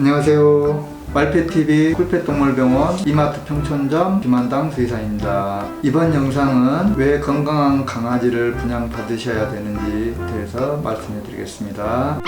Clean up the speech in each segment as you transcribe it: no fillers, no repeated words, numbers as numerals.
안녕하세요. 말펫TV 꿀펫동물병원 이마트 평촌점 김한당 수의사입니다. 이번 영상은 왜 건강한 강아지를 분양받으셔야 되는지 대해서 말씀해 드리겠습니다.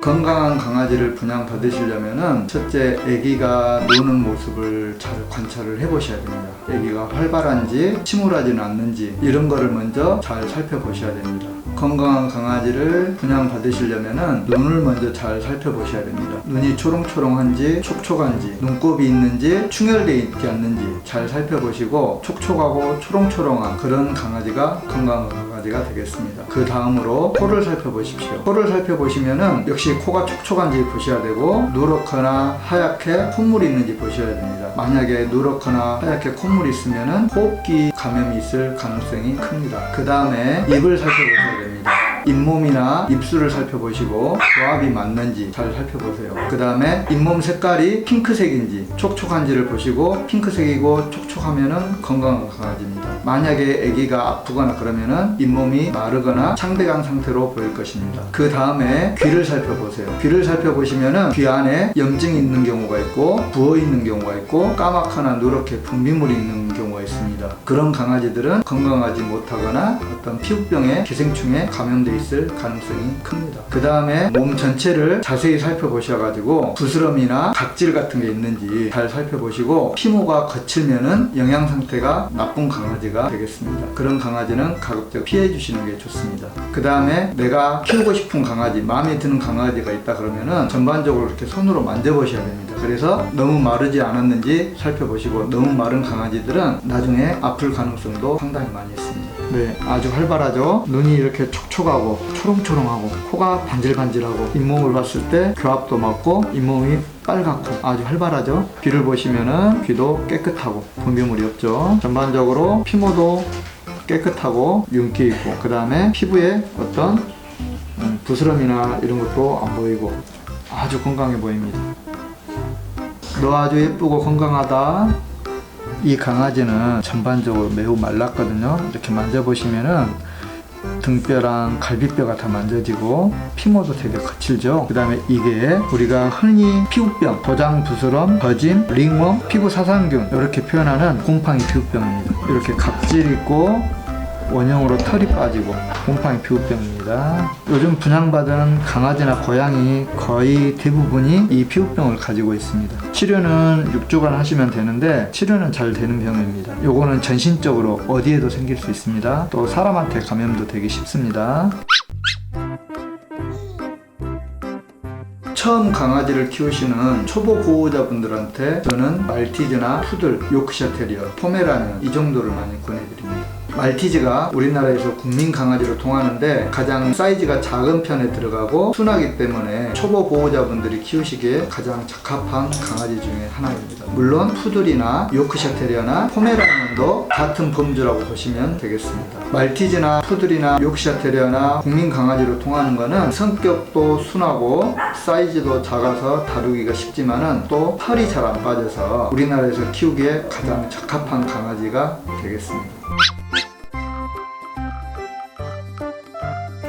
건강한 강아지를 분양받으시려면 첫째, 아기가 노는 모습을 잘 관찰을 해 보셔야 됩니다. 아기가 활발한지 침울하지는 않는지 이런 거를 먼저 잘 살펴보셔야 됩니다. 건강한 강아지를 분양받으시려면 눈을 먼저 잘 살펴보셔야 됩니다. 눈이 초롱초롱한지 촉촉한지, 눈곱이 있는지 충혈되어 있지 않는지 잘 살펴보시고 촉촉하고 초롱초롱한 그런 강아지가 건강한 강아지가 되겠습니다. 그 다음으로 코를 살펴보십시오. 코를 살펴보시면은 역시 코가 촉촉한지 보셔야 되고 누렇거나 하얗게 콧물이 있는지 보셔야 됩니다. 만약에 누렇거나 하얗게 콧물이 있으면은 호흡기 감염이 있을 가능성이 큽니다. 그 다음에 입을 살펴보셔야 됩니다. 잇몸이나 입술을 살펴보시고 조합이 맞는지 잘 살펴보세요. 그 다음에 잇몸 색깔이 핑크색인지 촉촉한지를 보시고 핑크색이고 촉촉하면은 건강한 강아지입니다. 만약에 아기가 아프거나 그러면은 잇몸이 마르거나 창백한 상태로 보일 것입니다. 그 다음에 귀를 살펴보세요. 귀를 살펴보시면은 귀 안에 염증이 있는 경우가 있고 부어 있는 경우가 있고 까맣거나 누렇게 분비물이 있는 경우가 있습니다. 그런 강아지들은 건강하지 못하거나 어떤 피부병에 기생충에 감염되어 있을 가능성이 큽니다. 그 다음에 몸 전체를 자세히 살펴보셔가지고 부스럼이나 각질 같은 게 있는지 잘 살펴보시고 피모가 거칠면은 영양 상태가 나쁜 강아지가 되겠습니다. 그런 강아지는 가급적 피해 주시는 게 좋습니다. 그 다음에 내가 키우고 싶은 강아지, 마음에 드는 강아지가 있다 그러면은 전반적으로 이렇게 손으로 만져보셔야 됩니다. 그래서 너무 마르지 않았는지 살펴보시고 너무 마른 강아지들은 나중에 아플 가능성도 상당히 많이 있습니다. 네, 아주 활발하죠. 눈이 이렇게 촉촉하고 초롱초롱하고 코가 반질반질하고 잇몸을 봤을 때 교합도 맞고 잇몸이 빨갛고 아주 활발하죠. 귀를 보시면은 귀도 깨끗하고 분비물이 없죠. 전반적으로 피모도 깨끗하고 윤기 있고 그 다음에 피부에 어떤 부스럼이나 이런 것도 안 보이고 아주 건강해 보입니다. 너 아주 예쁘고 건강하다. 이 강아지는 전반적으로 매우 말랐거든요. 이렇게 만져보시면은 등뼈랑 갈비뼈가 다 만져지고 피모도 되게 거칠죠. 그 다음에 이게 우리가 흔히 피부병, 도장 부스럼, 거짐, 링웜, 피부 사상균 이렇게 표현하는 곰팡이 피부병입니다. 이렇게 각질 있고 원형으로 털이 빠지고 곰팡이 피부병입니다. 요즘 분양받은 강아지나 고양이 거의 대부분이 이 피부병을 가지고 있습니다. 치료는 6주간 하시면 되는데 치료는 잘 되는 병입니다. 요거는 전신적으로 어디에도 생길 수 있습니다. 또 사람한테 감염도 되기 쉽습니다. 처음 강아지를 키우시는 초보 보호자분들한테 저는 말티즈나 푸들, 요크셔 테리어, 포메라니언 이 정도를 많이 권해드립니다. 말티즈가 우리나라에서 국민 강아지로 통하는데 가장 사이즈가 작은 편에 들어가고 순하기 때문에 초보 보호자분들이 키우시기에 가장 적합한 강아지 중에 하나입니다. 물론 푸들이나 요크셔 테리어나 포메라니언도 같은 범주라고 보시면 되겠습니다. 말티즈나 푸들이나 요크셔 테리어나 국민 강아지로 통하는 거는 성격도 순하고 사이즈도 작아서 다루기가 쉽지만은 또 털이 잘 안 빠져서 우리나라에서 키우기에 가장 적합한 강아지가 되겠습니다.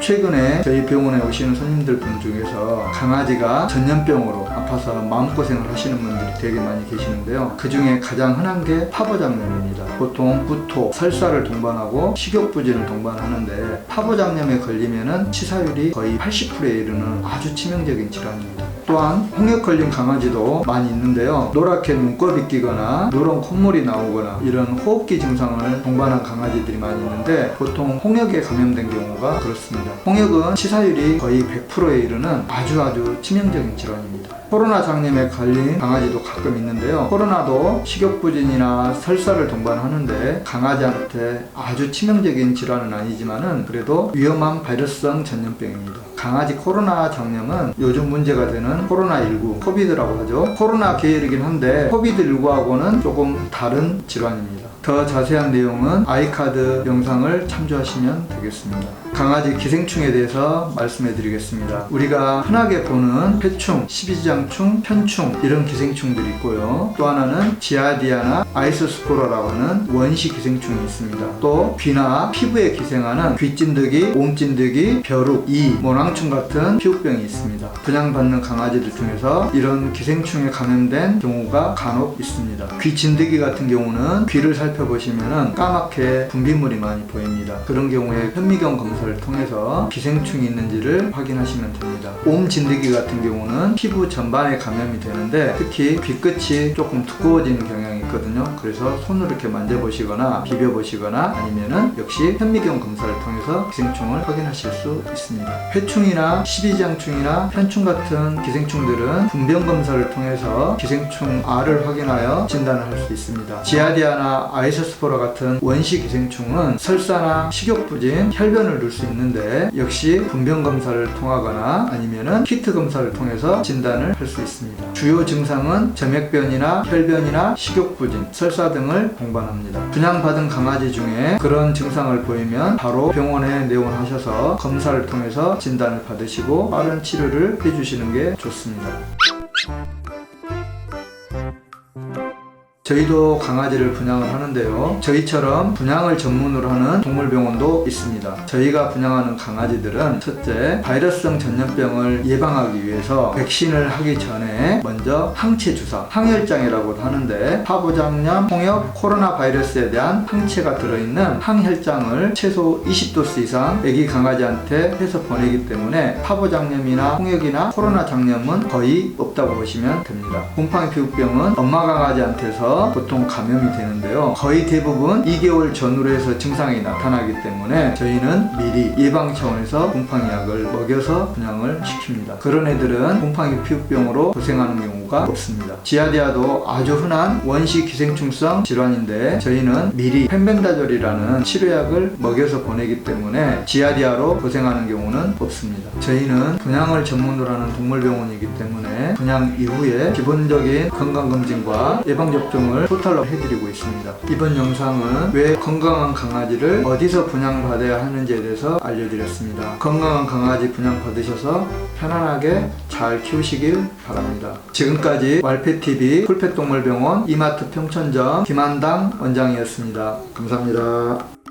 최근에 저희 병원에 오시는 손님들 분 중에서 강아지가 전염병으로 아파서 마음고생을 하시는 분들이 되게 많이 계시는데요. 그 중에 가장 흔한 게 파보장염입니다. 보통 구토, 설사를 동반하고 식욕부진을 동반하는데 파보장염에 걸리면은 치사율이 거의 80%에 이르는 아주 치명적인 질환입니다. 또한 홍역 걸린 강아지도 많이 있는데요. 노랗게 눈곱이 끼거나 누런 콧물이 나오거나 이런 호흡기 증상을 동반한 강아지들이 많이 있는데 보통 홍역에 감염된 경우가 그렇습니다. 홍역은 치사율이 거의 100%에 이르는 아주 치명적인 질환입니다. 코로나 장염에 걸린 강아지도 가끔 있는데요. 코로나도 식욕부진이나 설사를 동반하는데 강아지한테 아주 치명적인 질환은 아니지만은 그래도 위험한 바이러스성 전염병입니다. 강아지 코로나 장염은 요즘 문제가 되는 코로나19, 코비드라고 하죠. 코로나 계열이긴 한데 코비드19하고는 조금 다른 질환입니다. 더 자세한 내용은 아이카드 영상을 참조하시면 되겠습니다. 강아지 기생충에 대해서 말씀해 드리겠습니다. 우리가 흔하게 보는 폐충, 십이지장충, 편충 이런 기생충들이 있고요. 또 하나는 지아디아나 아이소스포라라고 하는 원시 기생충이 있습니다. 또 귀나 피부에 기생하는 귀찐득이, 몸찐득이, 벼룩, 이, 모낭충 같은 피부병이 있습니다. 분양받는 강아지들 중에서 이런 기생충에 감염된 경우가 간혹 있습니다. 귀진드기 같은 경우는 귀를 살펴보시면 까맣게 분비물이 많이 보입니다. 그런 경우에 현미경 검사를 통해서 기생충이 있는지를 확인하시면 됩니다. 옴진드기 같은 경우는 피부 전반에 감염이 되는데 특히 귀끝이 조금 두꺼워지는 경향이 있거든요. 그래서 손으로 이렇게 만져보시거나 비벼보시거나 아니면은 역시 현미경 검사를 통해서 기생충을 확인하실 수 있습니다. 회충이나 십이지장충이나 편충 같은 기생충들은 분변 검사를 통해서 기생충 R을 확인하여 진단을 할 수 있습니다. 지아디아나 아이소스포라 같은 원시 기생충은 설사나 식욕부진, 혈변을 누를 수 있는데 역시 분변 검사를 통하거나 아니면은 키트 검사를 통해서 진단을 할 수 있습니다. 주요 증상은 점액변이나 혈변이나 식욕부진, 설사 등을 동반합니다. 분양받은 강아지 중에 그런 증상을 보이면 바로 병원에 내원하셔서 검사를 통해서 진단을 받으시고 빠른 치료를 해주시는 게 좋습니다. 저희도 강아지를 분양을 하는데요. 저희처럼 분양을 전문으로 하는 동물병원도 있습니다. 저희가 분양하는 강아지들은 첫째, 바이러스성 전염병을 예방하기 위해서 백신을 하기 전에 먼저 항체 주사, 항혈장이라고도 하는데 파보장염, 홍역, 코로나 바이러스에 대한 항체가 들어있는 항혈장을 최소 20도스 이상 애기 강아지한테 해서 보내기 때문에 파보장염이나 홍역이나 코로나 장염은 거의 없다고 보시면 됩니다. 곰팡이 피부병은 엄마 강아지한테서 보통 감염이 되는데요. 거의 대부분 2개월 전후로 해서 증상이 나타나기 때문에 저희는 미리 예방 차원에서 곰팡이약을 먹여서 분양을 시킵니다. 그런 애들은 곰팡이 피부병으로 고생하는 경우가 없습니다. 지아디아도 아주 흔한 원시 기생충성 질환인데 저희는 미리 펜벤다졸이라는 치료약을 먹여서 보내기 때문에 지아디아로 고생하는 경우는 없습니다. 저희는 분양을 전문으로 하는 동물병원이기 때문에 분양 이후에 기본적인 건강검진과 예방접종을 토탈로 해드리고 있습니다. 이번 영상은 왜 건강한 강아지를 어디서 분양받아야 하는지에 대해서 알려드렸습니다. 건강한 강아지 분양받으셔서 편안하게 잘 키우시길 바랍니다. 지금까지 왈펫TV 풀펫동물병원 이마트 평촌점 김한당 원장이었습니다. 감사합니다.